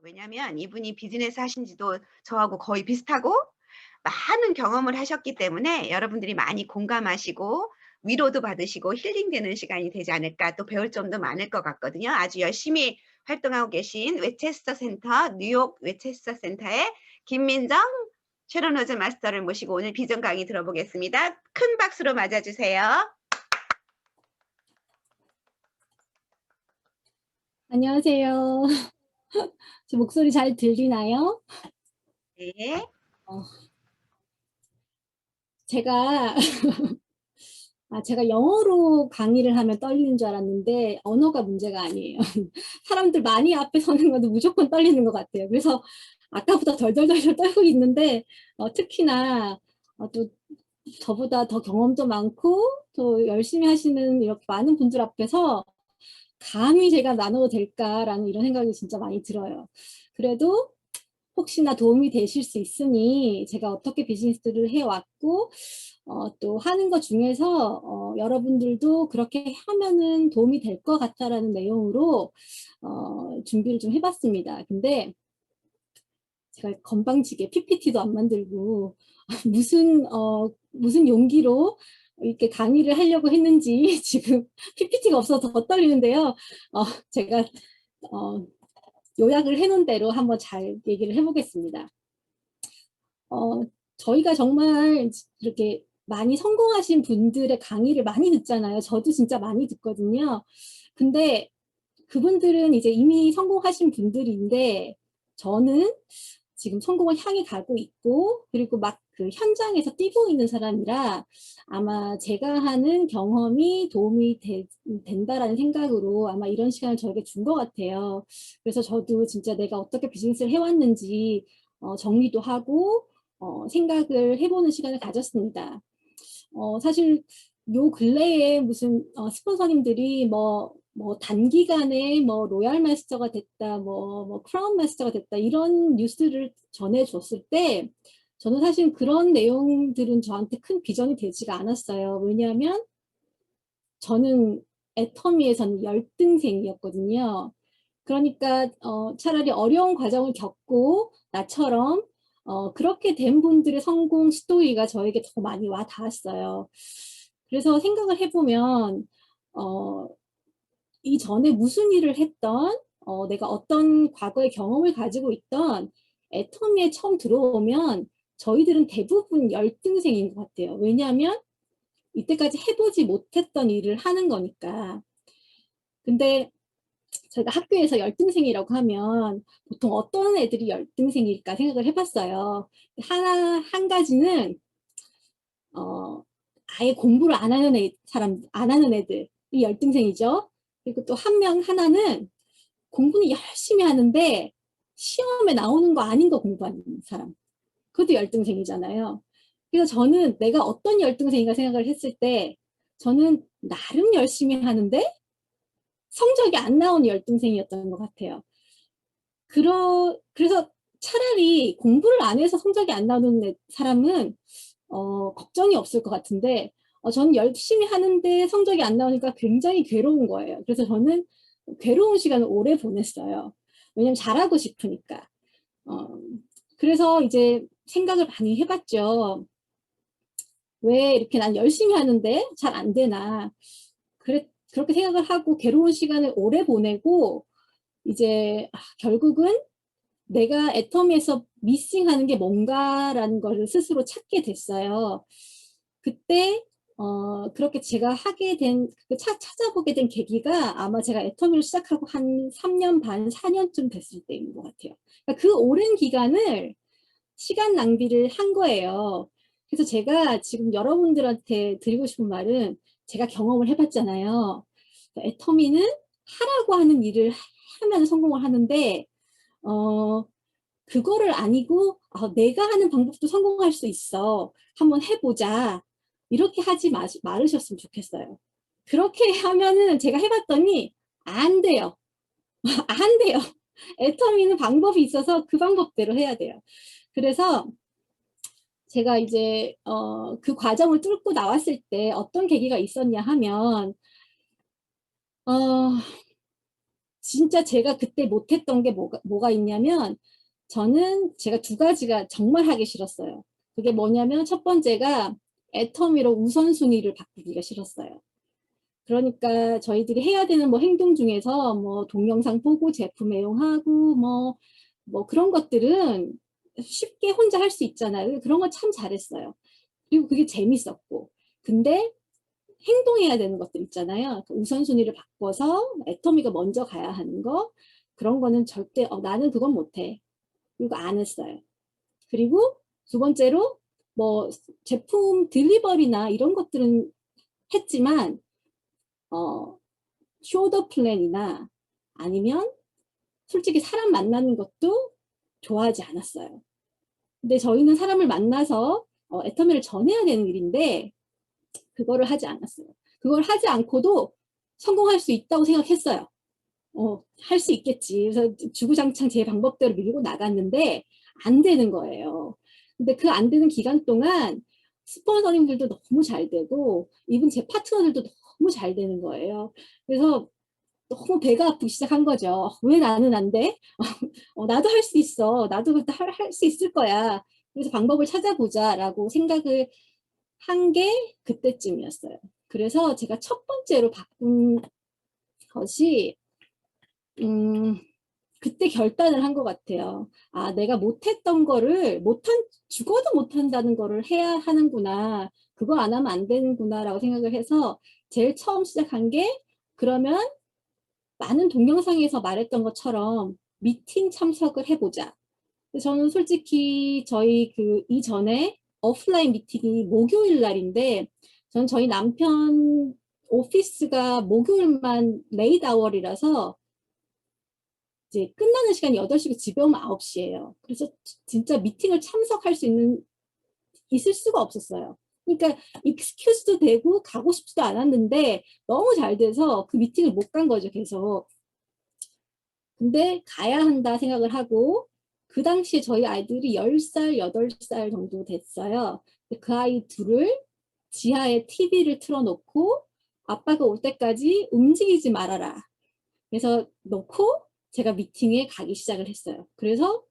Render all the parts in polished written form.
왜냐면 이분이 비즈니스 하신 지도 저하고 거의 비슷하고 많은 경험을 하셨기 때문에 여러분들이 많이 공감하시고 위로도 받으시고 힐링되는 시간이 되지 않을까, 또 배울 점도 많을 것 같거든요. 아주 열심히 활동하고 계신 웨체스터 센터, 뉴욕 웨체스터 센터의 김민정 쉐러노즈 마스터를 모시고 오늘 비전 강의 들어보겠습니다. 큰 박수로 맞아주세요. 안녕하세요. 제 목소리 잘 들리나요? 네. 어, 제가 제가 영어로 강의를 하면 떨리는 줄 알았는데 언어가 문제가 아니에요. 사람들 많이 앞에 서는 것도 무조건 떨리는 것 같아요. 그래서 아까보다 덜덜덜 떨고 있는데 특히나 또 저보다 더 경험도 많고 또 열심히 하시는 이렇게 많은 분들 앞에서 감히 제가 나눠도 될까라는 이런 생각이 진짜 많이 들어요. 그래도 혹시나 도움이 되실 수 있으니 제가 어떻게 비즈니스를 해왔고 또 하는 것 중에서 여러분들도 그렇게 하면은 도움이 될 것 같다라는 내용으로 준비를 좀 해봤습니다. 근데 제가 건방지게 PPT도 안 만들고 무슨 용기로 이렇게 강의를 하려고 했는지 지금 PPT가 없어서 더 떨리는데요. 제가 요약을 해놓은 대로 한번 잘 얘기를 해보겠습니다. 저희가 정말 이렇게 많이 성공하신 분들의 강의를 많이 듣잖아요. 저도 진짜 많이 듣거든요. 근데 그분들은 이제 이미 성공하신 분들인데 저는 지금 성공을 향해 가고 있고 그리고 막 그 현장에서 뛰고 있는 사람이라 아마 제가 하는 경험이 도움이 된다라는 생각으로 아마 이런 시간을 저에게 준 것 같아요. 그래서 저도 진짜 내가 어떻게 비즈니스를 해왔는지 정리도 하고 생각을 해보는 시간을 가졌습니다. 사실 요 근래에 무슨 스폰서님들이 뭐 단기간에 뭐 로얄 마스터가 됐다, 뭐 크라운 마스터가 됐다 이런 뉴스를 전해줬을 때 저는 사실 그런 내용들은 저한테 큰 비전이 되지가 않았어요. 왜냐하면 저는 애터미에서는 열등생이었거든요. 그러니까 차라리 어려운 과정을 겪고 나처럼 그렇게 된 분들의 성공 스토리가 저에게 더 많이 와 닿았어요. 그래서 생각을 해보면 이전에 무슨 일을 했던 내가 어떤 과거의 경험을 가지고 있던 애터미에 처음 들어오면 저희들은 대부분 열등생인 것 같아요. 왜냐하면 이때까지 해보지 못했던 일을 하는 거니까. 근데 저희가 학교에서 열등생이라고 하면 보통 어떤 애들이 열등생일까 생각을 해봤어요. 한 가지는 아예 공부를 안 하는 안 하는 애들이 열등생이죠. 그리고 또 하나는 공부는 열심히 하는데 시험에 나오는 거 아닌 거 공부하는 사람. 그것도 열등생이잖아요. 그래서 저는 내가 어떤 열등생인가 생각을 했을 때 저는 나름 열심히 하는데 성적이 안 나오는 열등생이었던 것 같아요. 그래서 차라리 공부를 안 해서 성적이 안 나오는 사람은 걱정이 없을 것 같은데 저는 열심히 하는데 성적이 안 나오니까 굉장히 괴로운 거예요. 그래서 저는 괴로운 시간을 오래 보냈어요. 왜냐면 잘하고 싶으니까. 그래서 이제 생각을 많이 해봤죠. 왜 이렇게 난 열심히 하는데 잘 안 되나. 그렇게 생각을 하고 괴로운 시간을 오래 보내고 이제 결국은 내가 애터미에서 미싱하는 게 뭔가라는 걸 스스로 찾게 됐어요. 그때 그렇게 제가 찾아보게 된 계기가 아마 제가 애터미를 시작하고 한 3년 반, 4년쯤 됐을 때인 것 같아요. 그러니까 그 오랜 기간을 시간 낭비를 한 거예요. 그래서 제가 지금 여러분들한테 드리고 싶은 말은 제가 경험을 해봤잖아요. 애터미는 하라고 하는 일을 하면 성공을 하는데 그거를 아니고 내가 하는 방법도 성공할 수 있어. 한번 해보자. 이렇게 하지 말으셨으면 좋겠어요. 그렇게 하면은 제가 해봤더니 안 돼요. 안 돼요. 애터미는 방법이 있어서 그 방법대로 해야 돼요. 그래서 제가 이제 그 과정을 뚫고 나왔을 때 어떤 계기가 있었냐 하면 진짜 제가 그때 못했던 게 뭐가 있냐면, 저는 제가 두 가지가 정말 하기 싫었어요. 그게 뭐냐면, 첫 번째가 애터미로 우선순위를 바꾸기가 싫었어요. 그러니까 저희들이 해야 되는 뭐 행동 중에서 뭐 동영상 보고 제품 애용하고 뭐 그런 것들은 쉽게 혼자 할 수 있잖아요. 그런 거 참 잘했어요. 그리고 그게 재밌었고. 근데 행동해야 되는 것들 있잖아요. 그 우선순위를 바꿔서 애터미가 먼저 가야 하는 거. 그런 거는 절대 나는 그건 못해. 그리고 안 했어요. 그리고 두 번째로 뭐 제품 딜리버리나 이런 것들은 했지만 쇼더 플랜이나 아니면 솔직히 사람 만나는 것도 좋아하지 않았어요. 근데 저희는 사람을 만나서 애터미를 전해야 되는 일인데 그거를 하지 않았어요. 그걸 하지 않고도 성공할 수 있다고 생각했어요. 할 수 있겠지. 그래서 주구장창 제 방법대로 밀고 나갔는데 안 되는 거예요. 근데 그 안 되는 기간 동안 스폰서님들도 너무 잘 되고 이분 제 파트너들도 너무 잘 되는 거예요. 그래서 너무 배가 아프기 시작한 거죠. 왜 나는 안 돼? 나도 할 수 있어. 나도 할 수 있을 거야. 그래서 방법을 찾아보자라고 생각을 한 게 그때쯤이었어요. 그래서 제가 첫 번째로 바꾼 것이 그때 결단을 한 것 같아요. 아, 내가 못했던 거를 죽어도 못한다는 거를 해야 하는구나. 그거 안 하면 안 되는구나라고 생각을 해서 제일 처음 시작한 게 그러면 많은 동영상에서 말했던 것처럼 미팅 참석을 해보자. 저는 솔직히 저희 그 이전에 오프라인 미팅이 목요일 날인데 저는 저희 남편 오피스가 목요일만 레이트 아워리라서 이제 끝나는 시간이 8시고 집에 오면 9시예요. 그래서 진짜 미팅을 참석할 수 있을 수가 없었어요. 그러니까 익스큐즈도 되고 가고 싶지도 않았는데 너무 잘 돼서 그 미팅을 못 간 거죠, 계속. 근데 가야 한다 생각을 하고 그 당시에 저희 아이들이 10살, 8살 정도 됐어요. 그 아이 둘을 지하에 TV를 틀어놓고 아빠가 올 때까지 움직이지 말아라. 그래서 놓고 제가 미팅에 가기 시작을 했어요. 그래서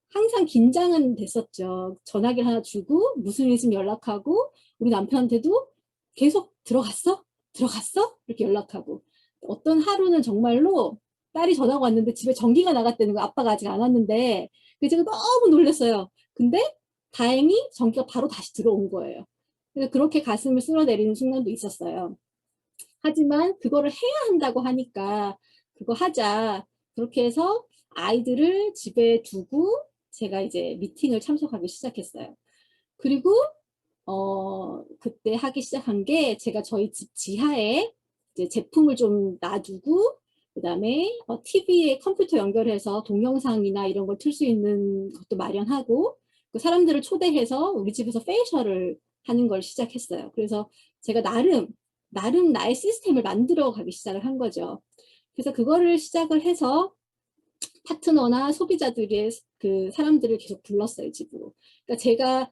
항상 긴장은 됐었죠. 전화기를 하나 주고 무슨 일 있으면 연락하고 우리 남편한테도 계속 들어갔어? 들어갔어? 이렇게 연락하고 어떤 하루는 정말로 딸이 전화가 왔는데 집에 전기가 나갔다는 거 아빠가 아직 안 왔는데 제가 너무 놀랐어요. 근데 다행히 전기가 바로 다시 들어온 거예요. 그래서 그렇게 가슴을 쓸어내리는 순간도 있었어요. 하지만 그거를 해야 한다고 하니까 그거 하자. 그렇게 해서 아이들을 집에 두고 제가 이제 미팅을 참석하기 시작했어요. 그리고 그때 하기 시작한 게 제가 저희 집 지하에 이제 제품을 좀 놔두고 그다음에 TV에 컴퓨터 연결해서 동영상이나 이런 걸 틀 수 있는 것도 마련하고 그 사람들을 초대해서 우리 집에서 페이셜을 하는 걸 시작했어요. 그래서 제가 나름 나의 시스템을 만들어 가기 시작을 한 거죠. 그래서 그거를 시작을 해서 파트너나 소비자들의 그 사람들을 계속 불렀어요, 집으로. 그러니까 제가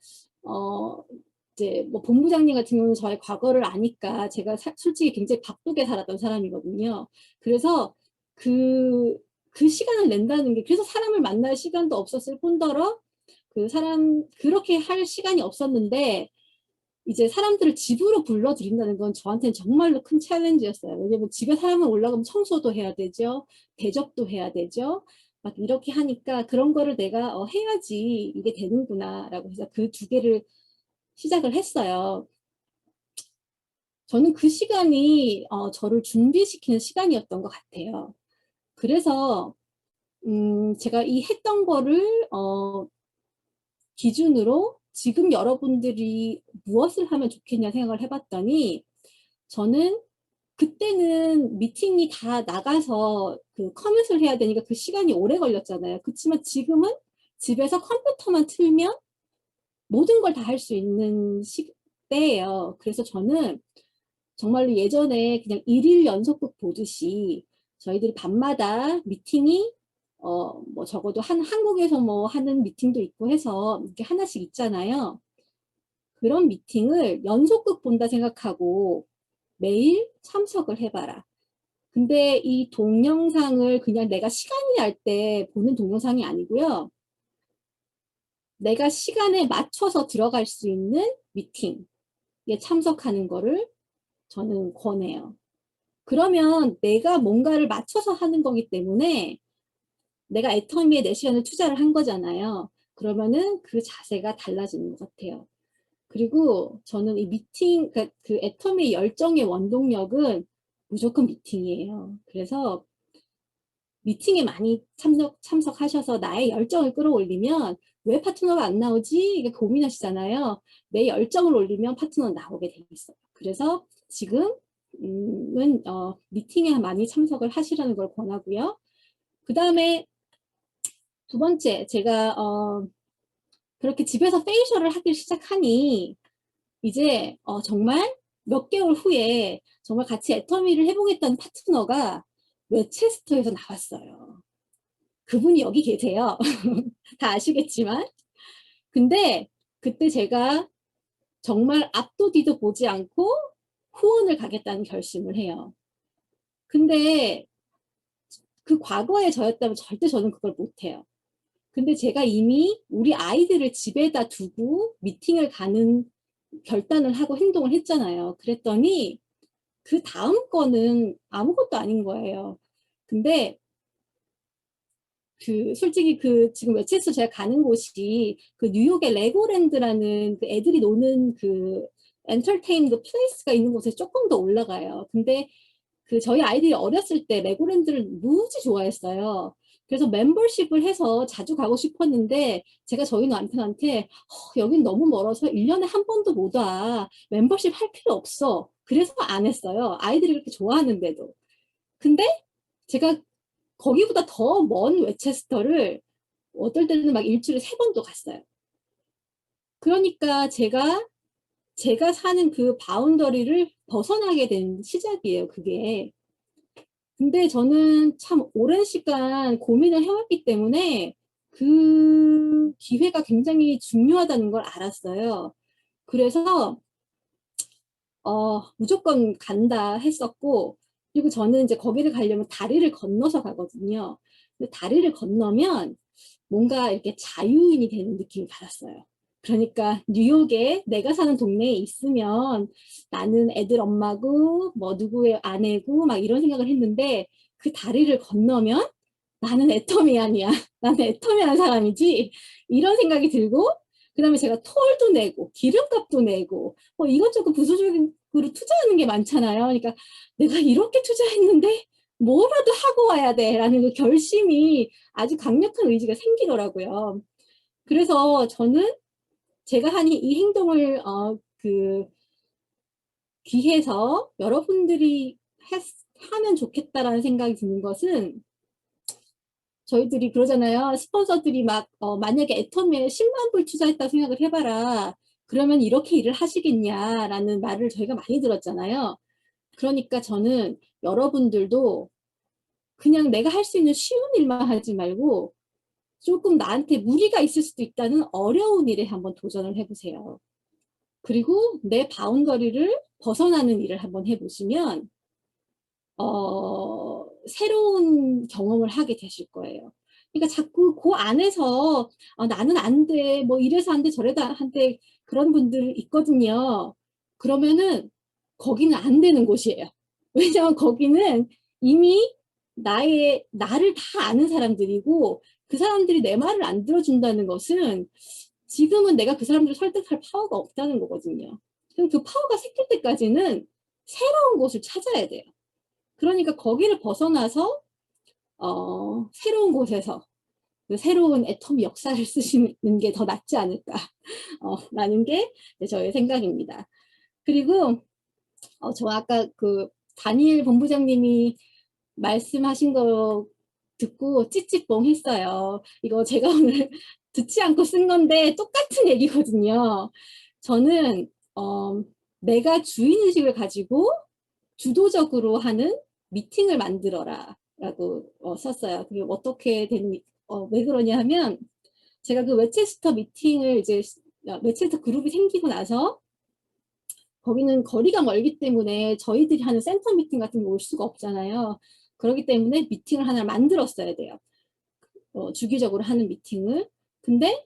이제 뭐 본부장님 같은 경우는 저의 과거를 아니까 제가 솔직히 굉장히 바쁘게 살았던 사람이거든요. 그래서 그 시간을 낸다는 게 그래서 사람을 만날 시간도 없었을 뿐더러 그렇게 할 시간이 없었는데 이제 사람들을 집으로 불러들인다는 건 저한테는 정말로 큰 챌린지였어요. 왜냐면 집에 사람을 올라가면 청소도 해야 되죠. 대접도 해야 되죠. 막 이렇게 하니까 그런 거를 내가 해야지 이게 되는구나 라고 해서 그 두 개를 시작을 했어요. 저는 그 시간이 저를 준비시키는 시간이었던 것 같아요. 그래서 제가 이 했던 거를 기준으로 지금 여러분들이 무엇을 하면 좋겠냐 생각을 해봤더니 저는 그때는 미팅이 다 나가서 그 커밋을 해야 되니까 그 시간이 오래 걸렸잖아요. 그렇지만 지금은 집에서 컴퓨터만 틀면 모든 걸 다 할 수 있는 때예요. 그래서 저는 정말로 예전에 그냥 일일 연속극 보듯이 저희들이 밤마다 미팅이 뭐 적어도 한국에서 뭐 하는 미팅도 있고 해서 이렇게 하나씩 있잖아요. 그런 미팅을 연속극 본다 생각하고 매일 참석을 해봐라. 근데 이 동영상을 그냥 내가 시간이 날 때 보는 동영상이 아니고요. 내가 시간에 맞춰서 들어갈 수 있는 미팅에 참석하는 거를 저는 권해요. 그러면 내가 뭔가를 맞춰서 하는 거기 때문에 내가 애터미에 내 시간을 투자를 한 거잖아요. 그러면은 그 자세가 달라지는 것 같아요. 그리고 저는 이 미팅, 그러니까 그 애터미의 열정의 원동력은 무조건 미팅이에요. 그래서 미팅에 많이 참석하셔서 나의 열정을 끌어올리면 왜 파트너가 안 나오지? 이게 고민하시잖아요. 내 열정을 올리면 파트너는 나오게 돼 있어요. 그래서 지금은 미팅에 많이 참석을 하시라는 걸 권하고요. 그 다음에 두 번째, 제가 그렇게 집에서 페이셜을 하기 시작하니 이제 정말 몇 개월 후에 정말 같이 애터미를 해보겠다는 파트너가 웨체스터에서 나왔어요. 그분이 여기 계세요. 다 아시겠지만. 근데 그때 제가 정말 앞도 뒤도 보지 않고 후원을 가겠다는 결심을 해요. 근데 그 과거의 저였다면 절대 저는 그걸 못해요. 근데 제가 이미 우리 아이들을 집에다 두고 미팅을 가는 결단을 하고 행동을 했잖아요. 그랬더니 그 다음 거는 아무것도 아닌 거예요. 근데 솔직히 지금 웨체스터 제가 가는 곳이 그 뉴욕의 레고랜드라는 그 애들이 노는 그 엔터테인먼트 플레이스가 있는 곳에 조금 더 올라가요. 근데 저희 아이들이 어렸을 때 레고랜드를 무지 좋아했어요. 그래서 멤버십을 해서 자주 가고 싶었는데 제가 저희 남편한테 여긴 너무 멀어서 1년에 한 번도 못 와. 멤버십 할 필요 없어. 그래서 안 했어요. 아이들이 그렇게 좋아하는데도. 근데 제가 거기보다 더 먼 웨체스터를 어떨 때는 막 일주일에 3번도 갔어요. 그러니까 제가 사는 그 바운더리를 벗어나게 된 시작이에요, 그게. 근데 저는 참 오랜 시간 고민을 해왔기 때문에 그 기회가 굉장히 중요하다는 걸 알았어요. 그래서 무조건 간다 했었고, 그리고 저는 이제 거기를 가려면 다리를 건너서 가거든요. 근데 다리를 건너면 뭔가 이렇게 자유인이 되는 느낌을 받았어요. 그러니까 뉴욕에 내가 사는 동네에 있으면 나는 애들 엄마고 뭐 누구의 아내고 막 이런 생각을 했는데 그 다리를 건너면 나는 애터미안이야. 나는 애터미한 사람이지. 이런 생각이 들고 그다음에 제가 톨도 내고 기름값도 내고 뭐 이것저것 부수적으로 투자하는 게 많잖아요. 그러니까 내가 이렇게 투자했는데 뭐라도 하고 와야 돼라는 그 결심이 아주 강력한 의지가 생기더라고요. 그래서 저는 제가 하는 이 행동을 귀해서 여러분들이 하면 좋겠다라는 생각이 드는 것은 저희들이 그러잖아요. 스폰서들이 막 만약에 애터미에 10만 불 투자했다 생각을 해봐라. 그러면 이렇게 일을 하시겠냐라는 말을 저희가 많이 들었잖아요. 그러니까 저는 여러분들도 그냥 내가 할 수 있는 쉬운 일만 하지 말고 조금 나한테 무리가 있을 수도 있다는 어려운 일에 한번 도전을 해보세요. 그리고 내 바운더리를 벗어나는 일을 한번 해보시면 새로운 경험을 하게 되실 거예요. 그러니까 자꾸 그 안에서 나는 안 돼, 뭐 이래서 안 돼, 저래서 안 돼, 그런 분들 있거든요. 그러면은 거기는 안 되는 곳이에요. 왜냐하면 거기는 이미 나를 다 아는 사람들이고 그 사람들이 내 말을 안 들어준다는 것은 지금은 내가 그 사람들을 설득할 파워가 없다는 거거든요. 그럼 그 파워가 생길 때까지는 새로운 곳을 찾아야 돼요. 그러니까 거기를 벗어나서 새로운 곳에서 그 새로운 애터미 역사를 쓰시는 게 더 낫지 않을까 라는 게 저의 생각입니다. 그리고 저 아까 그 다니엘 본부장님이 말씀하신 거 듣고 찌찌뽕 했어요. 이거 제가 오늘 듣지 않고 쓴 건데 똑같은 얘기거든요. 저는 내가 주인의식을 가지고 주도적으로 하는 미팅을 만들어라 라고 썼어요. 그게 어떻게 왜 그러냐 하면 제가 그 웨체스터 미팅을 이제 웨체스터 그룹이 생기고 나서 거기는 거리가 멀기 때문에 저희들이 하는 센터 미팅 같은 거 올 수가 없잖아요. 그렇기 때문에 미팅을 하나 만들었어야 돼요. 주기적으로 하는 미팅을. 근데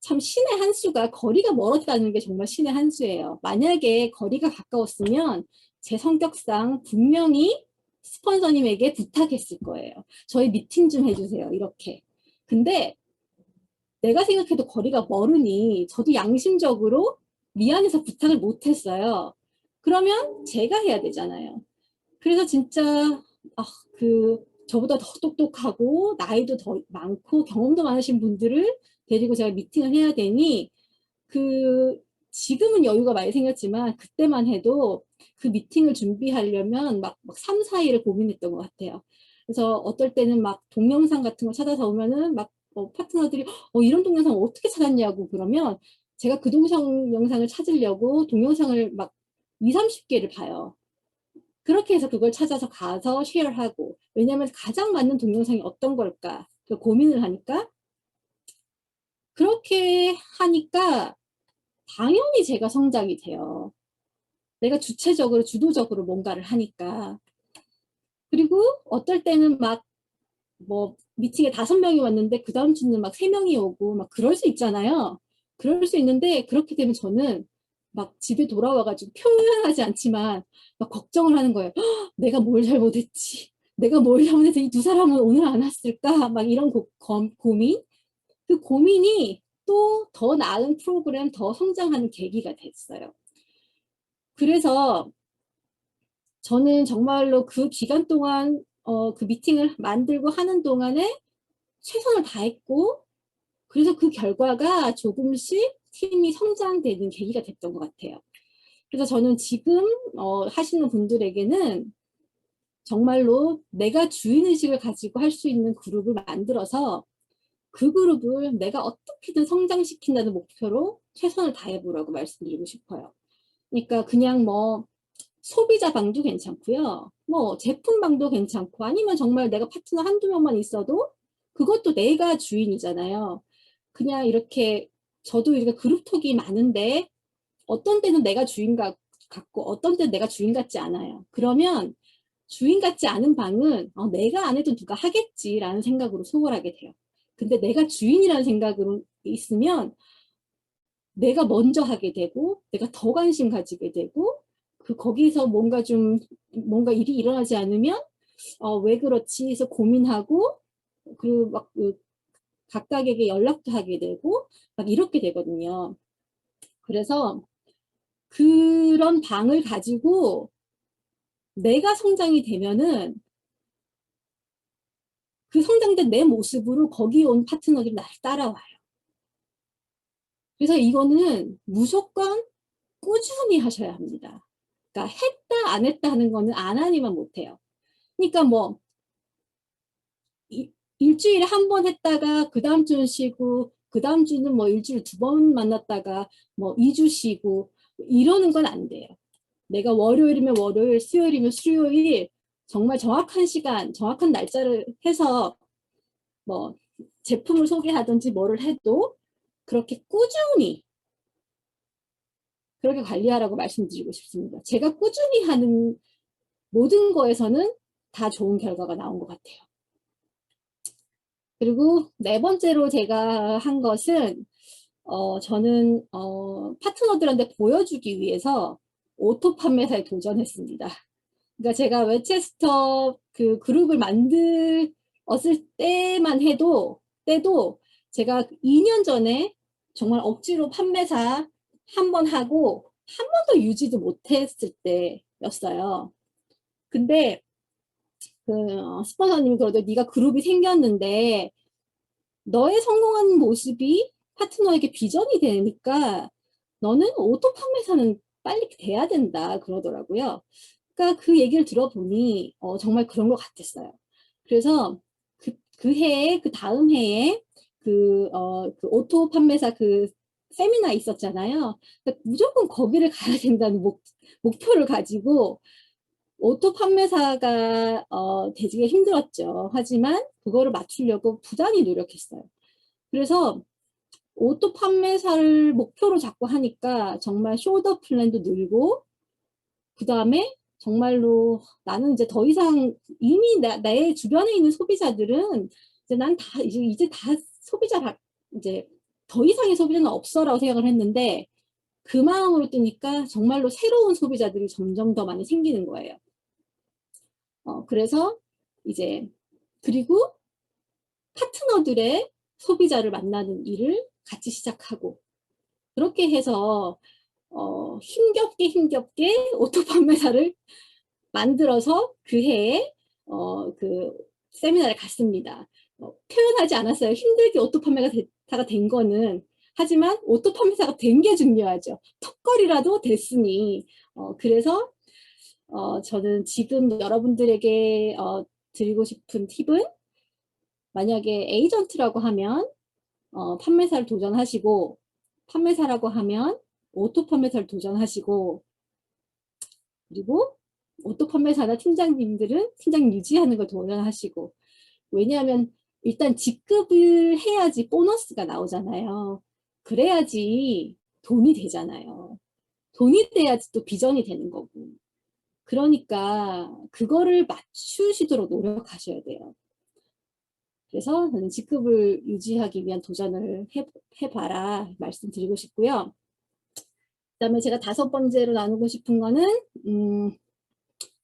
참 신의 한 수가 거리가 멀었다는 게 정말 신의 한 수예요. 만약에 거리가 가까웠으면 제 성격상 분명히 스폰서님에게 부탁했을 거예요. 저희 미팅 좀 해주세요. 이렇게. 근데 내가 생각해도 거리가 멀으니 저도 양심적으로 미안해서 부탁을 못했어요. 그러면 제가 해야 되잖아요. 그래서 진짜 저보다 더 똑똑하고 나이도 더 많고 경험도 많으신 분들을 데리고 제가 미팅을 해야 되니 지금은 여유가 많이 생겼지만 그때만 해도 그 미팅을 준비하려면 막 3, 4일을 고민했던 것 같아요. 그래서 어떨 때는 막 동영상 같은 거 찾아서 오면은 막 파트너들이 이런 동영상 어떻게 찾았냐고 그러면 제가 그 동영상을 찾으려고 동영상을 막 2, 30개를 봐요. 그렇게 해서 그걸 찾아서 가서 쉐어하고 왜냐하면 가장 맞는 동영상이 어떤 걸까 고민을 하니까 그렇게 하니까 당연히 제가 성장이 돼요. 내가 주체적으로 주도적으로 뭔가를 하니까. 그리고 어떨 때는 막 미팅에 5명이 왔는데 그 다음 주는 막 3명이 오고 막 그럴 수 있잖아요. 그럴 수 있는데 그렇게 되면 저는 막 집에 돌아와가지고 표현하지 않지만 막 걱정을 하는 거예요. 내가 뭘 잘못했지? 내가 뭘 잘못해서 이 2사람은 오늘 안 왔을까? 막 이런 고민? 그 고민이 또 더 나은 프로그램, 더 성장하는 계기가 됐어요. 그래서 저는 정말로 그 기간 동안 그 미팅을 만들고 하는 동안에 최선을 다했고 그래서 그 결과가 조금씩 팀이 성장되는 계기가 됐던 것 같아요. 그래서 저는 지금 하시는 분들에게는 정말로 내가 주인의식을 가지고 할 수 있는 그룹을 만들어서 그 그룹을 내가 어떻게든 성장시킨다는 목표로 최선을 다해보라고 말씀드리고 싶어요. 그러니까 그냥 소비자 방도 괜찮고요. 제품 방도 괜찮고 아니면 정말 내가 파트너 한두 명만 있어도 그것도 내가 주인이잖아요. 그냥 이렇게 저도 이렇게 그룹톡이 많은데 어떤 때는 내가 주인 같고 어떤 때는 내가 주인 같지 않아요. 그러면 주인 같지 않은 방은 내가 안 해도 누가 하겠지라는 생각으로 소홀하게 돼요. 근데 내가 주인이라는 생각으로 있으면 내가 먼저 하게 되고 내가 더 관심 가지게 되고 거기서 뭔가 일이 일어나지 않으면 왜 그렇지 해서 고민하고 그리고 각각에게 연락도 하게 되고 막 이렇게 되거든요. 그래서 그런 방을 가지고 내가 성장이 되면은 그 성장된 내 모습으로 거기 온 파트너들이 나를 따라와요. 그래서 이거는 무조건 꾸준히 하셔야 합니다. 그러니까 했다 안 했다 하는 거는 안 하니만 못해요. 그러니까 일주일에 한 번 했다가 그 다음 주는 쉬고 그 다음 주는 일주일에 2번 만났다가 2주 쉬고 이러는 건 안 돼요. 내가 월요일이면 월요일, 수요일이면 수요일 정말 정확한 시간, 정확한 날짜를 해서 제품을 소개하든지 뭐를 해도 그렇게 꾸준히 그렇게 관리하라고 말씀드리고 싶습니다. 제가 꾸준히 하는 모든 거에서는 다 좋은 결과가 나온 것 같아요. 그리고 4번째로 제가 한 것은 저는 파트너들한테 보여주기 위해서 오토 판매사에 도전했습니다. 그러니까 제가 웨체스터 그 그룹을 만들었을 때도 제가 2년 전에 정말 억지로 판매사 한 번 하고 한 번도 유지도 못했을 때였어요. 근데 스폰서님이 그러더니 네가 그룹이 생겼는데 너의 성공하는 모습이 파트너에게 비전이 되니까 너는 오토 판매사는 빨리 돼야 된다 그러더라고요. 그러니까 그 얘기를 들어보니 정말 그런 것 같았어요. 그래서 그 다음 해에 그 오토 판매사 세미나 있었잖아요. 그러니까 무조건 거기를 가야 된다는 목표를 가지고 오토 판매사가 되기가 힘들었죠. 하지만 그거를 맞추려고 부단히 노력했어요. 그래서 오토 판매사를 목표로 자꾸 하니까 정말 숄더 플랜도 늘고, 그 다음에 정말로 나는 이제 더 이상 이미 내 주변에 있는 소비자들은 이제 난 다 이제 다 소비자 이제 더 이상의 소비자는 없어라고 생각을 했는데, 그 마음으로 뜨니까 정말로 새로운 소비자들이 점점 더 많이 생기는 거예요. 그래서 이제 그리고 파트너들의 소비자를 만나는 일을 같이 시작하고, 그렇게 해서 힘겹게 오토 판매사를 만들어서 그 해에 그 세미나를 갔습니다. 표현하지 않았어요. 힘들게 오토 판매사가 된 거는. 하지만 오토 판매사가 된 게 중요하죠. 턱걸이라도 됐으니. 그래서 저는 지금 여러분들에게 드리고 싶은 팁은, 만약에 에이전트라고 하면 판매사를 도전하시고, 판매사라고 하면 오토 판매사를 도전하시고, 그리고 오토 판매사나 팀장님들은 팀장 유지하는 걸 도전하시고. 왜냐하면 일단 직급을 해야지 보너스가 나오잖아요. 그래야지 돈이 되잖아요. 돈이 돼야지 또 비전이 되는 거고. 그러니까 그거를 맞추시도록 노력하셔야 돼요. 그래서 저는 직급을 유지하기 위한 도전을 해봐라 말씀드리고 싶고요. 그다음에 제가 5번째로 나누고 싶은 거는,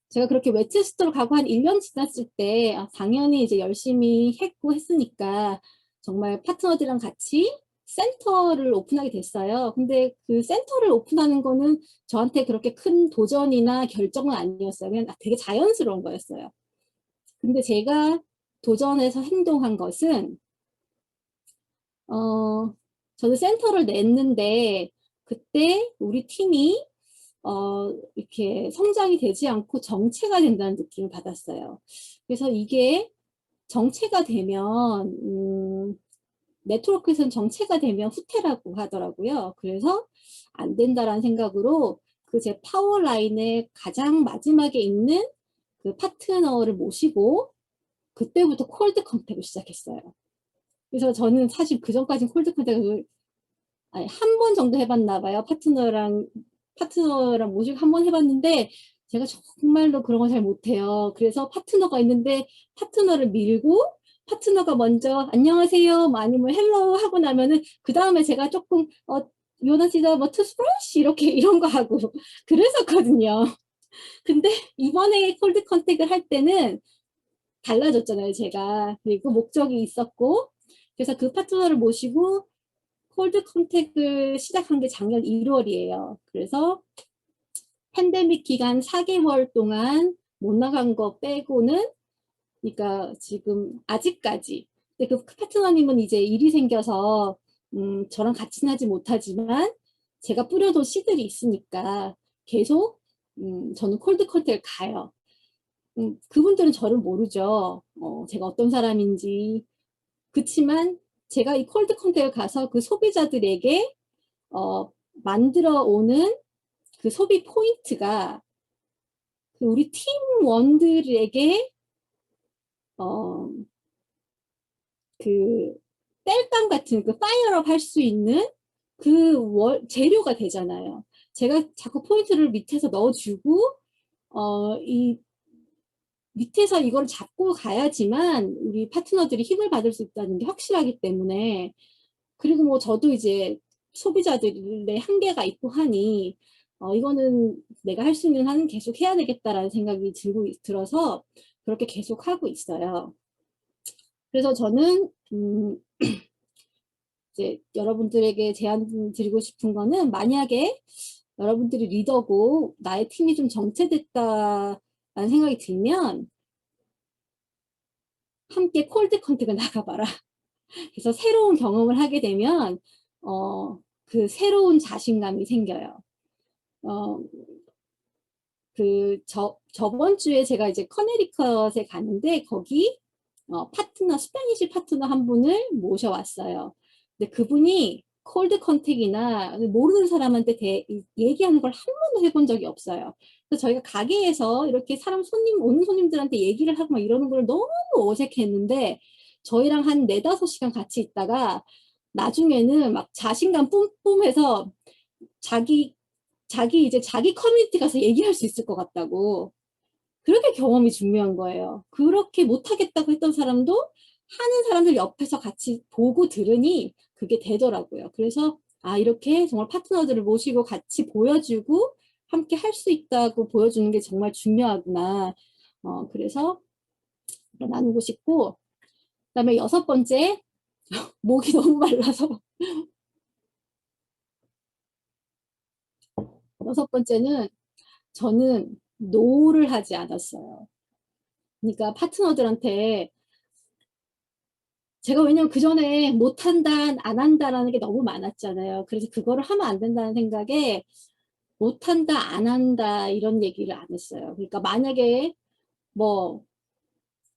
제가 그렇게 웨체스터로 가고 한 1년 지났을 때 당연히 이제 열심히 했고 했으니까 정말 파트너들이랑 같이 센터를 오픈하게 됐어요. 근데 그 센터를 오픈하는 거는 저한테 그렇게 큰 도전이나 결정은 아니었어요. 그냥 되게 자연스러운 거였어요. 근데 제가 도전해서 행동한 것은, 저는 센터를 냈는데 그때 우리 팀이 이렇게 성장이 되지 않고 정체가 된다는 느낌을 받았어요. 그래서 이게 정체가 되면, 네트워크에서는 정체가 되면 후퇴라고 하더라고요. 그래서 안 된다라는 생각으로 그 제 파워라인의 가장 마지막에 있는 그 파트너를 모시고 그때부터 콜드 컨택을 시작했어요. 그래서 저는 사실 그 전까지는 콜드 컨택을 한 번 정도 해봤나 봐요. 파트너랑 모집 한 번 해봤는데 제가 정말로 그런 거 잘 못해요. 그래서 파트너가 있는데 파트너를 밀고, 파트너가 먼저 안녕하세요 뭐 아니면 헬로우 하고 나면은 그 다음에 제가 조금 요나시다 뭐 투스프러시 이렇게 이런 거 하고 그랬었거든요. 근데 이번에 콜드 컨택을 할 때는 달라졌잖아요, 제가. 그리고 목적이 있었고, 그래서 그 파트너를 모시고 콜드 컨택을 시작한 게 작년 1월이에요. 그래서 팬데믹 기간 4개월 동안 못 나간 거 빼고는, 그러니까 지금 아직까지. 근데 그 파트너님은 이제 일이 생겨서 저랑 같이는 하지 못하지만 제가 뿌려둔 씨들이 있으니까 계속 저는 콜드 컨택을 가요. 그분들은 저를 모르죠. 제가 어떤 사람인지. 그치만 제가 이 콜드 컨택을 가서 그 소비자들에게 만들어 오는 그 소비 포인트가 그 우리 팀원들에게 그 땔감 같은 그 파이어업 할 수 있는 그 재료가 되잖아요. 제가 자꾸 포인트를 밑에서 넣어주고 이 밑에서 이걸 잡고 가야지만 우리 파트너들이 힘을 받을 수 있다는 게 확실하기 때문에. 그리고 뭐 저도 이제 소비자들의 한계가 있고 하니 이거는 내가 할 수 있는 한은 계속 해야 되겠다라는 생각이 들어서 그렇게 계속 하고 있어요. 그래서 저는 이제 여러분들에게 제안 드리고 싶은 거는, 만약에 여러분들이 리더고 나의 팀이 좀 정체됐다라는 생각이 들면 함께 콜드 컨택을 나가봐라. 그래서 새로운 경험을 하게 되면 그 새로운 자신감이 생겨요. 저번 주에 제가 이제 커네리컷에 갔는데 거기 스페니시 파트너 한 분을 모셔왔어요. 근데 그분이 콜드 컨택이나 모르는 사람한테 얘기하는 걸 한 번도 해본 적이 없어요. 그래서 저희가 가게에서 이렇게 오는 손님들한테 얘기를 하고 막 이러는 걸 너무 어색했는데, 저희랑 한 4-5시간 같이 있다가 나중에는 막 자신감 뿜뿜해서 자기 이제 자기 커뮤니티 가서 얘기할 수 있을 것 같다고. 그렇게 경험이 중요한 거예요. 그렇게 못하겠다고 했던 사람도 하는 사람들 옆에서 같이 보고 들으니 그게 되더라고요. 그래서 아, 이렇게 정말 파트너들을 모시고 같이 보여주고 함께 할 수 있다고 보여주는 게 정말 중요하구나. 그래서 나누고 싶고, 그다음에 6번째, 목이 너무 말라서 6번째는 저는 노를 하지 않았어요. 그러니까 파트너들한테 제가 왜냐면 그 전에 못한다, 안 한다라는 게 너무 많았잖아요. 그래서 그거를 하면 안 된다는 생각에 못한다, 안 한다 이런 얘기를 안 했어요. 그러니까 만약에 뭐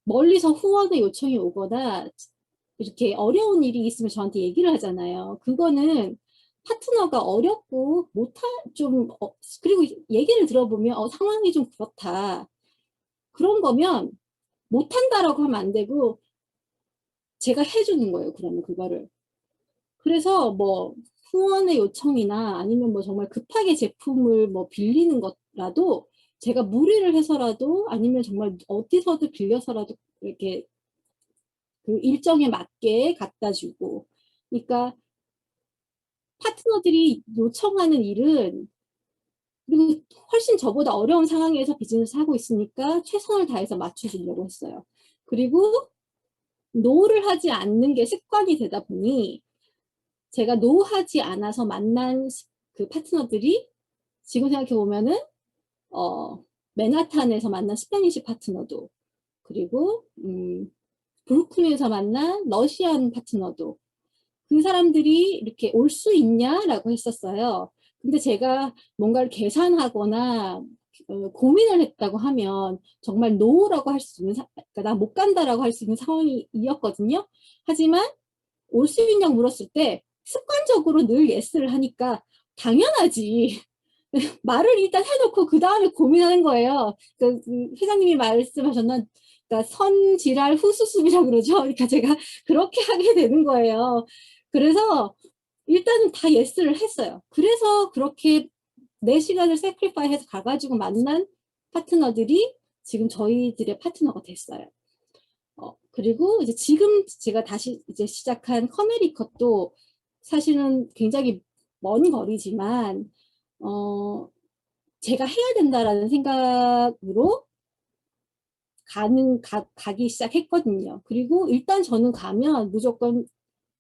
멀리서 후원의 요청이 오거나 이렇게 어려운 일이 있으면 저한테 얘기를 하잖아요. 그거는 파트너가 어렵고 그리고 얘기를 들어보면 상황이 좀 그렇다. 그런 거면 못한다라고 하면 안 되고 제가 해주는 거예요. 그러면 그거를. 그래서 뭐 후원의 요청이나 아니면 뭐 정말 급하게 제품을 뭐 빌리는 것라도 제가 무리를 해서라도 아니면 정말 어디서든 빌려서라도 이렇게 그 일정에 맞게 갖다 주고. 그러니까 파트너들이 요청하는 일은 그리고 훨씬 저보다 어려운 상황에서 비즈니스 하고 있으니까 최선을 다해서 맞춰주려고 했어요. 그리고 노를 하지 않는 게 습관이 되다 보니 제가 노하지 않아서 만난 그 파트너들이 지금 생각해 보면은 맨하탄에서 만난 스페니시 파트너도 그리고 브루클린에서 만난 러시안 파트너도 그 사람들이 이렇게 올 수 있냐라고 했었어요. 근데 제가 뭔가를 계산하거나 고민을 했다고 하면 정말 노라고 할 수 있는 그러니까 나 못 간다라고 할 수 있는 상황이었거든요. 하지만 올 수 있냐고 물었을 때 습관적으로 늘 예스를 하니까 당연하지. 말을 일단 해놓고 그 다음에 고민하는 거예요. 그 회장님이 말씀하셨던 그러니까 선지랄 후수습이라고 그러죠. 그러니까 제가 그렇게 하게 되는 거예요. 그래서 일단은 다 예스를 했어요. 그래서 그렇게 4시간을 세크리파이 해서 가가지고 만난 파트너들이 지금 저희들의 파트너가 됐어요. 그리고 이제 지금 제가 다시 이제 시작한 커네리컷도 사실은 굉장히 먼 거리지만, 제가 해야 된다라는 생각으로 가기 시작했거든요. 그리고 일단 저는 가면 무조건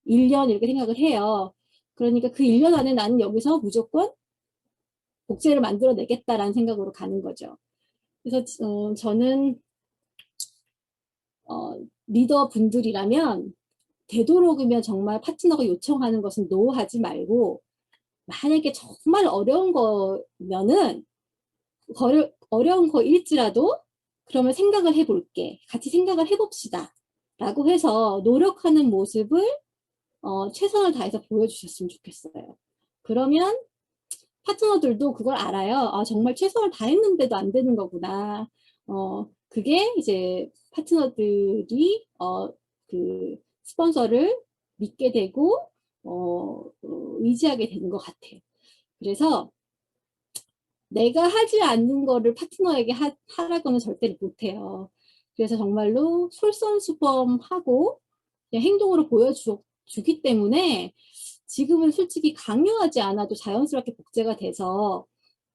1년 이렇게 생각을 해요. 그러니까 그 1년 안에 나는 여기서 무조건 복제를 만들어내겠다라는 생각으로 가는 거죠. 그래서 저는 리더 분들이라면 되도록이면 정말 파트너가 요청하는 것은 노 하지 말고 만약에 정말 어려운 거면은 어려운 거일지라도 그러면 생각을 해볼게. 같이 생각을 해봅시다. 라고 해서 노력하는 모습을 최선을 다해서 보여주셨으면 좋겠어요. 그러면 파트너들도 그걸 알아요. 아, 정말 최선을 다했는데도 안 되는 거구나. 그게 이제 파트너들이 그 스폰서를 믿게 되고 의지하게 되는 것 같아요. 그래서 내가 하지 않는 거를 파트너에게 하라고는 절대로 못해요. 그래서 정말로 솔선수범하고 그냥 행동으로 보여주기 때문에 지금은 솔직히 강요하지 않아도 자연스럽게 복제가 돼서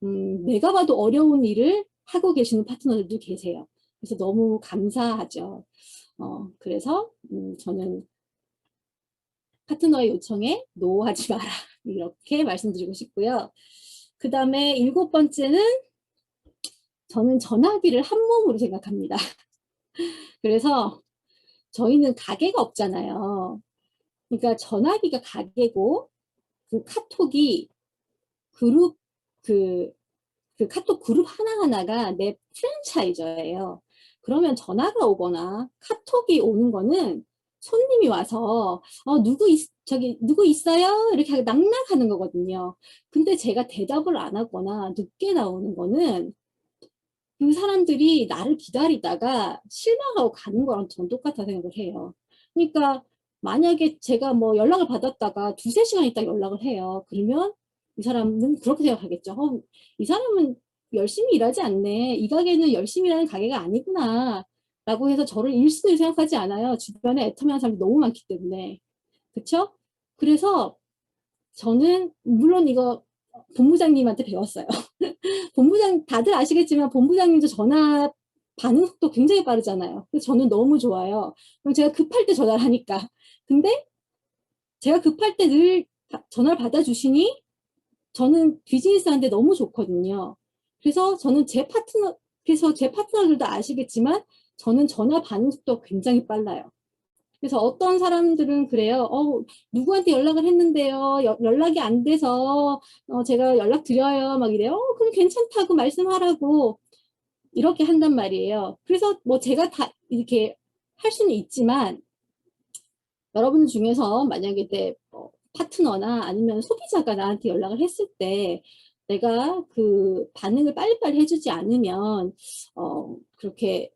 내가 봐도 어려운 일을 하고 계시는 파트너들도 계세요. 그래서 너무 감사하죠. 그래서 저는 파트너의 요청에 노하지 마라 이렇게 말씀드리고 싶고요. 그 다음에 7번째는 저는 전화기를 한 몸으로 생각합니다. 그래서 저희는 가게가 없잖아요. 그러니까 전화기가 가게고 그 카톡이 그룹 그 카톡 그룹 하나하나가 내 프랜차이저예요. 그러면 전화가 오거나 카톡이 오는 거는 손님이 와서 누구 있어요? 이렇게 낙낙하는 거거든요. 근데 제가 대답을 안 하거나 늦게 나오는 거는 그 사람들이 나를 기다리다가 실망하고 가는 거랑 전 똑같다 생각을 해요. 그러니까 만약에 제가 뭐 연락을 받았다가 두세 시간 있다 연락을 해요. 그러면 이 사람은 그렇게 생각하겠죠. 이 사람은 열심히 일하지 않네. 이 가게는 열심히 일하는 가게가 아니구나. 라고 해서 저를 일순위로 생각하지 않아요. 주변에 애터미하는 사람이 너무 많기 때문에. 그쵸? 그래서 저는 물론 이거 본부장님한테 배웠어요. 다들 아시겠지만 본부장님도 전화 반응 속도 굉장히 빠르잖아요. 그래서 저는 너무 좋아요. 그럼 제가 급할 때 전화를 하니까. 근데 제가 급할 때 늘 전화를 받아주시니 저는 비즈니스하는데 너무 좋거든요. 그래서 그래서 제 파트너들도 아시겠지만 저는 전화 반응 속도가 굉장히 빨라요. 그래서 어떤 사람들은 그래요. 누구한테 연락을 했는데요. 연락이 안 돼서 제가 연락드려요. 막 이래요. 그럼 괜찮다고 말씀하라고 이렇게 한단 말이에요. 그래서 뭐 제가 다 이렇게 할 수는 있지만 여러분 중에서 만약에 내 파트너나 아니면 소비자가 나한테 연락을 했을 때 내가 그 반응을 빨리빨리 해주지 않으면 그렇게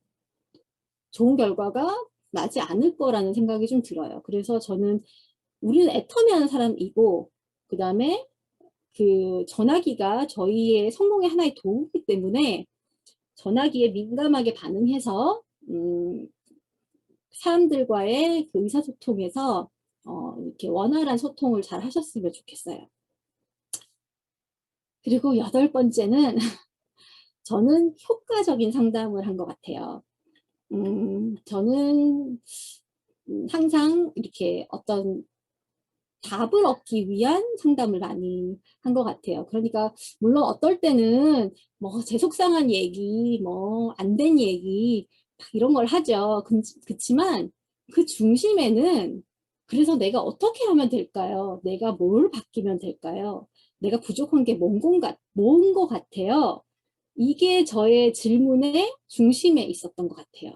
좋은 결과가 나지 않을 거라는 생각이 좀 들어요. 그래서 저는 우리는 애터미하는 사람이고 그 다음에 그 전화기가 저희의 성공의 하나의 도구이기 때문에 전화기에 민감하게 반응해서 사람들과의 그 의사소통에서 이렇게 원활한 소통을 잘 하셨으면 좋겠어요. 그리고 8번째는 저는 효과적인 상담을 한 것 같아요. 저는 항상 이렇게 어떤 답을 얻기 위한 상담을 많이 한 것 같아요. 그러니까 물론 어떨 때는 뭐 제 속상한 얘기, 뭐 안 된 얘기 이런 걸 하죠. 그렇지만 그 중심에는 그래서 내가 어떻게 하면 될까요? 내가 뭘 바뀌면 될까요? 내가 부족한 게 뭔 것 같아요. 이게 저의 질문의 중심에 있었던 것 같아요.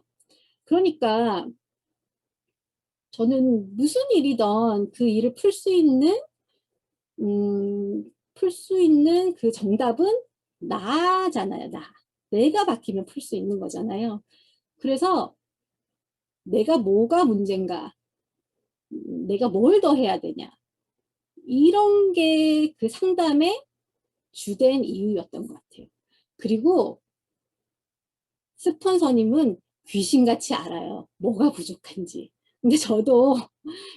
그러니까 저는 무슨 일이든 그 일을 풀 수 있는 그 정답은 나잖아요, 나. 내가 바뀌면 풀 수 있는 거잖아요. 그래서 내가 뭐가 문제인가, 내가 뭘 더 해야 되냐. 이런 게 그 상담의 주된 이유였던 것 같아요. 그리고 스폰서님은 귀신같이 알아요. 뭐가 부족한지. 근데 저도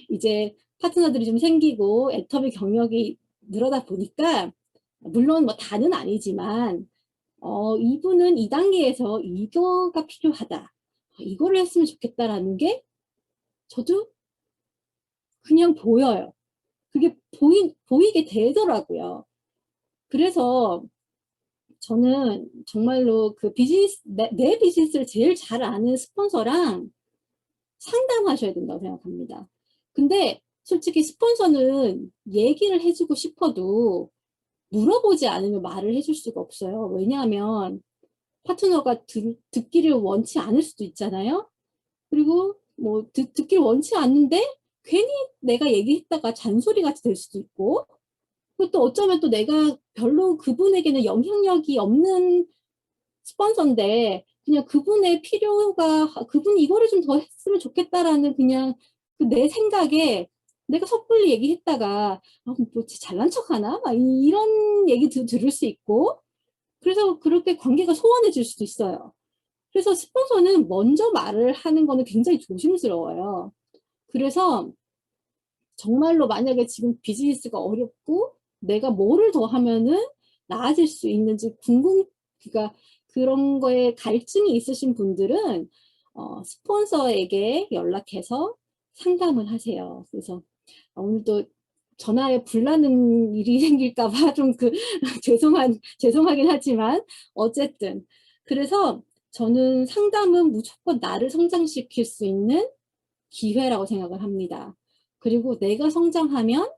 이제 파트너들이 좀 생기고 애터미 경력이 늘어다 보니까 물론 뭐 다는 아니지만 이분은 이 단계에서 이거가 필요하다. 이거를 했으면 좋겠다라는 게 저도 그냥 보여요. 그게 보이게 되더라고요. 그래서 저는 정말로 그 내 비즈니스를 제일 잘 아는 스폰서랑 상담하셔야 된다고 생각합니다. 근데 솔직히 스폰서는 얘기를 해주고 싶어도 물어보지 않으면 말을 해줄 수가 없어요. 왜냐하면 파트너가 듣기를 원치 않을 수도 있잖아요. 그리고 뭐 듣기를 원치 않는데 괜히 내가 얘기했다가 잔소리 같이 될 수도 있고 그것도 어쩌면 또 내가 별로 그분에게는 영향력이 없는 스폰서인데 그냥 그분의 필요가 그분이 이거를 좀 더 했으면 좋겠다라는 그냥 그 내 생각에 내가 섣불리 얘기했다가 뭐 잘난 척하나? 막 이런 얘기 들을 수 있고 그래서 그렇게 관계가 소원해질 수도 있어요. 그래서 스폰서는 먼저 말을 하는 거는 굉장히 조심스러워요. 그래서 정말로 만약에 지금 비즈니스가 어렵고 내가 뭐를 더 하면은 나아질 수 있는지 그러니까 그런 거에 갈증이 있으신 분들은 스폰서에게 연락해서 상담을 하세요. 그래서 오늘도 전화에 불나는 일이 생길까 봐 좀 죄송하긴 하지만 어쨌든 그래서 저는 상담은 무조건 나를 성장시킬 수 있는 기회라고 생각을 합니다. 그리고 내가 성장하면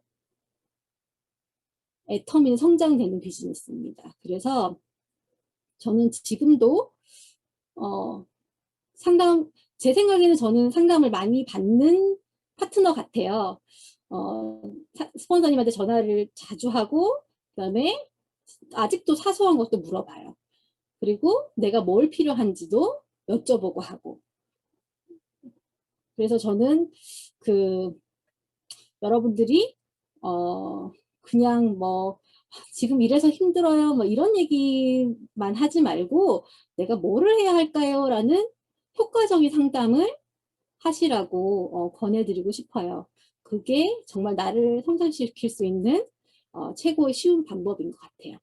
애터미는 성장되는 비즈니스입니다. 그래서 저는 지금도 어, 제 생각에는 저는 상담을 많이 받는 파트너 같아요. 스폰서님한테 전화를 자주 하고 그다음에 아직도 사소한 것도 물어봐요. 그리고 내가 뭘 필요한지도 여쭤보고 하고 그래서 저는 여러분들이 그냥 뭐 지금 이래서 힘들어요 뭐 이런 얘기만 하지 말고 내가 뭐를 해야 할까요? 라는 효과적인 상담을 하시라고 권해드리고 싶어요. 그게 정말 나를 성장시킬 수 있는 최고의 쉬운 방법인 것 같아요.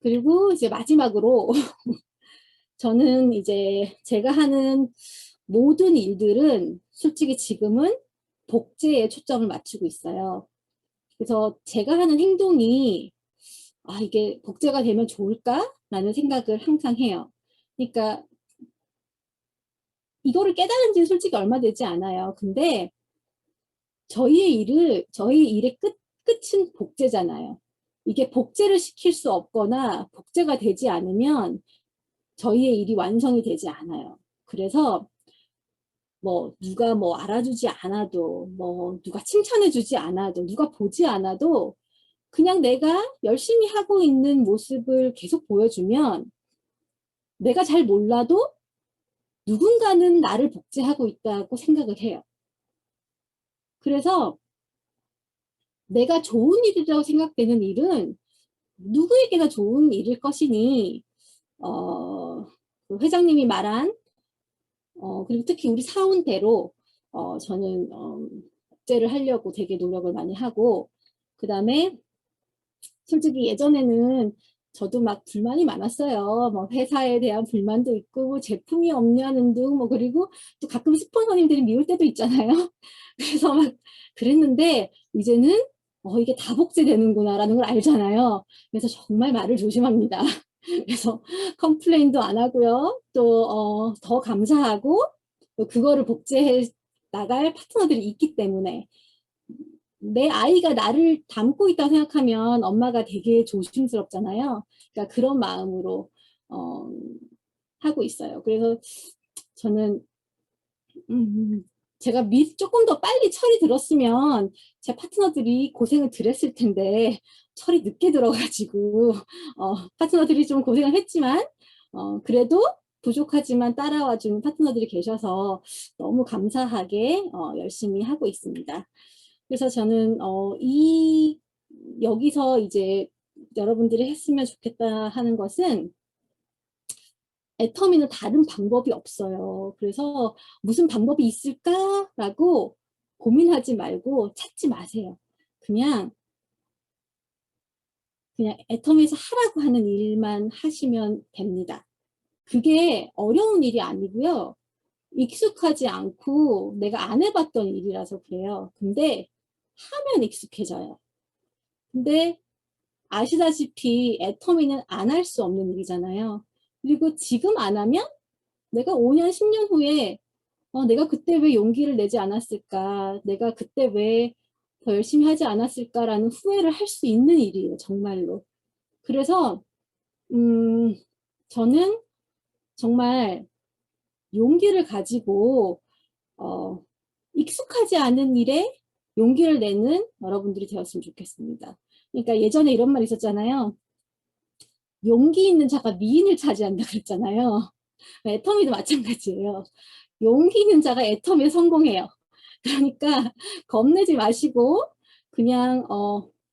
그리고 이제 마지막으로 저는 이제 제가 하는 모든 일들은 솔직히 지금은 복제에 초점을 맞추고 있어요. 그래서 제가 하는 행동이 이게 복제가 되면 좋을까? 라는 생각을 항상 해요. 그러니까 이거를 깨달은 지는 솔직히 얼마 되지 않아요. 근데 저희 일의 끝은 복제잖아요. 이게 복제를 시킬 수 없거나 복제가 되지 않으면 저희의 일이 완성이 되지 않아요. 그래서 뭐 누가 뭐 알아주지 않아도 뭐 누가 칭찬해주지 않아도 누가 보지 않아도 그냥 내가 열심히 하고 있는 모습을 계속 보여주면 내가 잘 몰라도 누군가는 나를 복제하고 있다고 생각을 해요. 그래서 내가 좋은 일이라고 생각되는 일은 누구에게나 좋은 일일 것이니 그 회장님이 말한 그리고 특히 우리 사원대로 저는 복제를 하려고 되게 노력을 많이 하고 그 다음에 솔직히 예전에는 저도 막 불만이 많았어요. 뭐 회사에 대한 불만도 있고 뭐 제품이 없냐는 등 뭐 그리고 또 가끔 스폰서님들이 미울 때도 있잖아요. 그래서 막 그랬는데 이제는 이게 다 복제되는구나 라는 걸 알잖아요. 그래서 정말 말을 조심합니다. 그래서 컴플레인도 안 하고요. 또 더 감사하고 또 그거를 복제해 나갈 파트너들이 있기 때문에 내 아이가 나를 닮고 있다고 생각하면 엄마가 되게 조심스럽잖아요. 그러니까 그런 마음으로 하고 있어요. 그래서 저는 제가 조금 더 빨리 철이 들었으면 제 파트너들이 고생을 덜 했을 텐데 철이 늦게 들어가지고 파트너들이 좀 고생을 했지만 그래도 부족하지만 따라와주는 파트너들이 계셔서 너무 감사하게 열심히 하고 있습니다. 그래서 저는 여기서 이제 여러분들이 했으면 좋겠다 하는 것은 애터미는 다른 방법이 없어요. 그래서 무슨 방법이 있을까라고 고민하지 말고 찾지 마세요. 그냥 애터미에서 하라고 하는 일만 하시면 됩니다. 그게 어려운 일이 아니고요. 익숙하지 않고 내가 안 해봤던 일이라서 그래요. 근데 하면 익숙해져요. 근데 아시다시피 애터미는 안 할 수 없는 일이잖아요. 그리고 지금 안 하면 내가 5년, 10년 후에 내가 그때 왜 용기를 내지 않았을까? 내가 그때 왜 더 열심히 하지 않았을까라는 후회를 할 수 있는 일이에요. 정말로. 그래서 저는 정말 용기를 가지고 익숙하지 않은 일에 용기를 내는 여러분들이 되었으면 좋겠습니다. 그러니까 예전에 이런 말 있었잖아요. 용기 있는 자가 미인을 차지한다 그랬잖아요. 애터미도 마찬가지예요. 용기 있는 자가 애터미에 성공해요. 그러니까 겁내지 마시고 그냥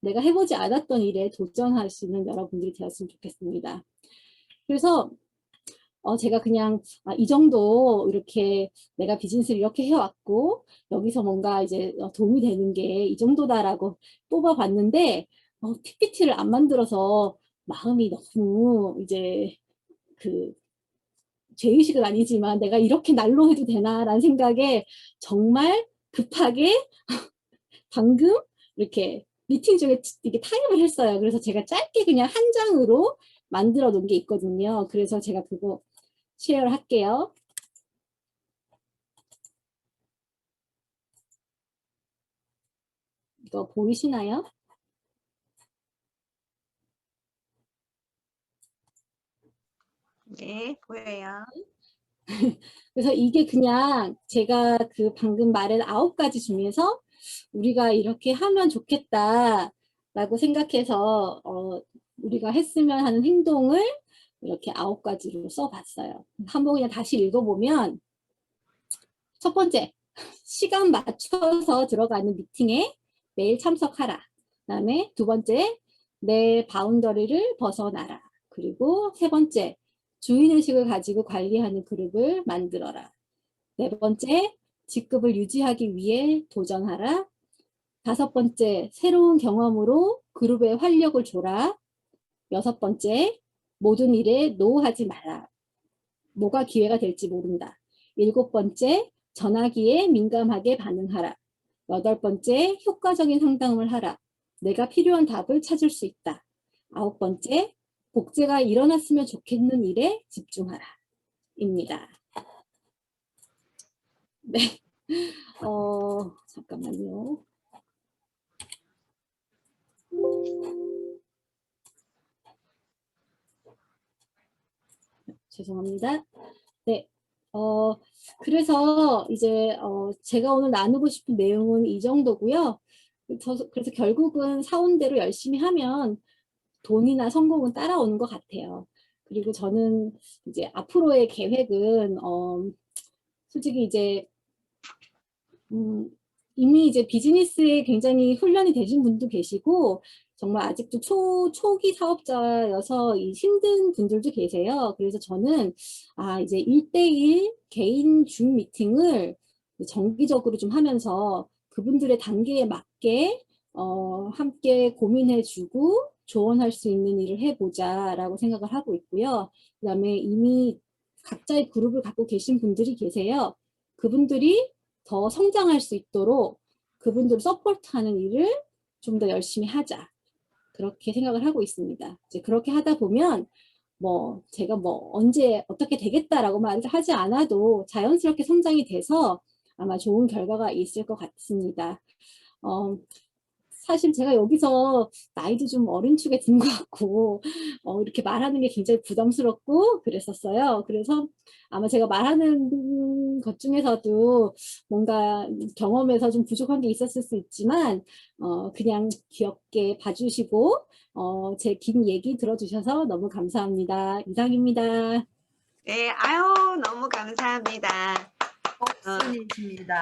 내가 해보지 않았던 일에 도전하시는 여러분들이 되었으면 좋겠습니다. 그래서 제가 그냥 이 정도 이렇게 내가 비즈니스를 이렇게 해왔고 여기서 뭔가 이제 도움이 되는 게 이 정도다라고 뽑아봤는데 PPT를 안 만들어서 마음이 너무 이제 죄의식은 아니지만 내가 이렇게 날로 해도 되나라는 생각에 정말 급하게 방금 이렇게 미팅 중에 이게 타임을 했어요. 그래서 제가 짧게 그냥 한 장으로 만들어 놓은 게 있거든요. 그래서 제가 그거 쉐어를 할게요. 이거 보이시나요? 네, 보여요. 그래서 이게 그냥 제가 방금 말한 9가지 중에서 우리가 이렇게 하면 좋겠다라고 생각해서 우리가 했으면 하는 행동을 이렇게 9가지로 써봤어요. 한번 그냥 다시 읽어보면 첫 번째, 시간 맞춰서 들어가는 미팅에 매일 참석하라. 그다음에 두 번째, 내 바운더리를 벗어나라. 그리고 세 번째, 주인의식을 가지고 관리하는 그룹을 만들어라. 네 번째, 직급을 유지하기 위해 도전하라. 다섯 번째, 새로운 경험으로 그룹에 활력을 줘라. 여섯 번째, 모든 일에 노하지 마라. 뭐가 기회가 될지 모른다. 일곱 번째, 전화기에 민감하게 반응하라. 여덟 번째, 효과적인 상담을 하라. 내가 필요한 답을 찾을 수 있다. 아홉 번째, 복제가 일어났으면 좋겠는 일에 집중하라. 입니다. 네. 잠깐만요. 죄송합니다. 네. 그래서 이제 제가 오늘 나누고 싶은 내용은 이 정도고요. 그래서 결국은 사원대로 열심히 하면 돈이나 성공은 따라오는 것 같아요. 그리고 저는 이제 앞으로의 계획은 솔직히 이제 이미 이제 비즈니스에 굉장히 훈련이 되신 분도 계시고 정말 아직도 초기 사업자여서 힘든 분들도 계세요. 그래서 저는 이제 1대1 개인 줌 미팅을 정기적으로 좀 하면서 그분들의 단계에 맞게 함께 고민해주고 조언할 수 있는 일을 해보자라고 생각을 하고 있고요. 그 다음에 이미 각자의 그룹을 갖고 계신 분들이 계세요. 그분들이 더 성장할 수 있도록 그분들을 서포트하는 일을 좀 더 열심히 하자. 그렇게 생각을 하고 있습니다. 이제 그렇게 하다 보면 제가 언제 어떻게 되겠다라고 말을 하지 않아도 자연스럽게 성장이 돼서 아마 좋은 결과가 있을 것 같습니다. 사실 제가 여기서 나이도 좀 어린 축에 든 것 같고 이렇게 말하는 게 굉장히 부담스럽고 그랬었어요. 그래서 아마 제가 말하는 것 중에서도 뭔가 경험에서 좀 부족한 게 있었을 수 있지만 그냥 귀엽게 봐주시고 제 긴 얘기 들어주셔서 너무 감사합니다. 이상입니다. 네, 아유, 너무 감사합니다. 복순이십니다.